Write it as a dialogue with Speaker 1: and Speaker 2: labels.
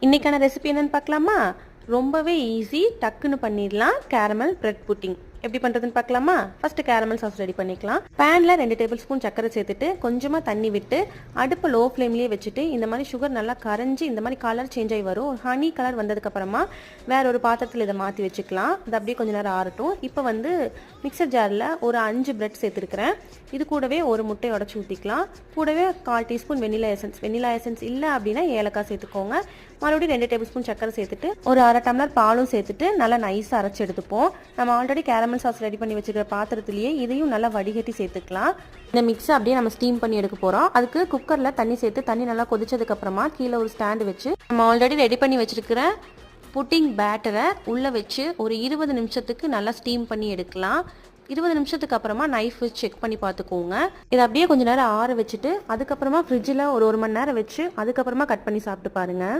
Speaker 1: இன்றைக்கான ரெசிபி என்னென்னு பார்க்கலாமா? ரொம்பவே ஈஸி, டக்குன்னு பண்ணிடலாம். கேரமல் பிரெட் புட்டிங் எப்படி பண்ணுறதுன்னு பார்க்கலாமா? ஃபஸ்ட்டு கேரமல் சாஸ் ரெடி பண்ணிக்கலாம். பேனில் 2 டேபிள் ஸ்பூன் சக்கரை சேர்த்துட்டு கொஞ்சமாக தண்ணி விட்டு அடுப்பு லோ ஃப்ளேம்லேயே வச்சுட்டு இந்த மாதிரி சுகர் நல்லா கரைஞ்சி இந்த மாதிரி கலர் சேஞ்ச் ஆகி வரும். ஹனி கலர் வந்ததுக்கப்புறமா வேற ஒரு பாத்திரத்தில் இதை மாற்றி வச்சுக்கலாம். அது அப்படியே கொஞ்சம் நேரம் ஆறட்டும். இப்போ வந்து மிக்சர் ஜாரில் ஒரு 5 பிரெட் சேர்த்துருக்கிறேன். இது கூடவே ஒரு முட்டையை உடச்சி ஊற்றிக்கலாம். கூடவே 1/4 டீஸ்பூன் வெனிலா எசன்ஸ் இல்லை அப்படின்னா ஏலக்காய் சேர்த்துக்கோங்க. மறுபடியும் 2 டேபிள் ஸ்பூன் சக்கரை சேர்த்துட்டு ஒரு 1/2 டம்ளர் பாலும் சேர்த்துட்டு நல்லா நைஸாக அரைச்சி எடுத்துப்போம். நம்ம ஆல்ரெடி கேரமல் சாஸ் ரெடி பண்ணி வச்சுக்கிற பாத்திரத்திலேயே இதையும் நல்லா வடிகட்டி சேர்த்துக்கலாம். இந்த மிக்ஸை அப்படியே நம்ம ஸ்டீம் பண்ணி எடுக்க போகிறோம். அதுக்கு குக்கரில் தண்ணி சேர்த்து தண்ணி நல்லா கொதிச்சதுக்கப்புறமா கீழே ஒரு ஸ்டாண்டு வச்சு நம்ம ஆல்ரெடி ரெடி பண்ணி வச்சுருக்கிற புட்டிங் பேட்டரை உள்ளே வச்சு ஒரு 20 நிமிஷத்துக்கு நல்லா ஸ்டீம் பண்ணி எடுக்கலாம். 20 நிமிஷத்துக்கு அப்புறமா நைஃப் வச்சு செக் பண்ணி பார்த்துக்கோங்க. இதை அப்படியே கொஞ்சம் நேரம் ஆற வச்சுட்டு அதுக்கப்புறமா ஃப்ரிட்ஜில் ஒரு 1 மணி நேரம் வச்சு அதுக்கப்புறமா கட் பண்ணி சாப்பிட்டு பாருங்கள்.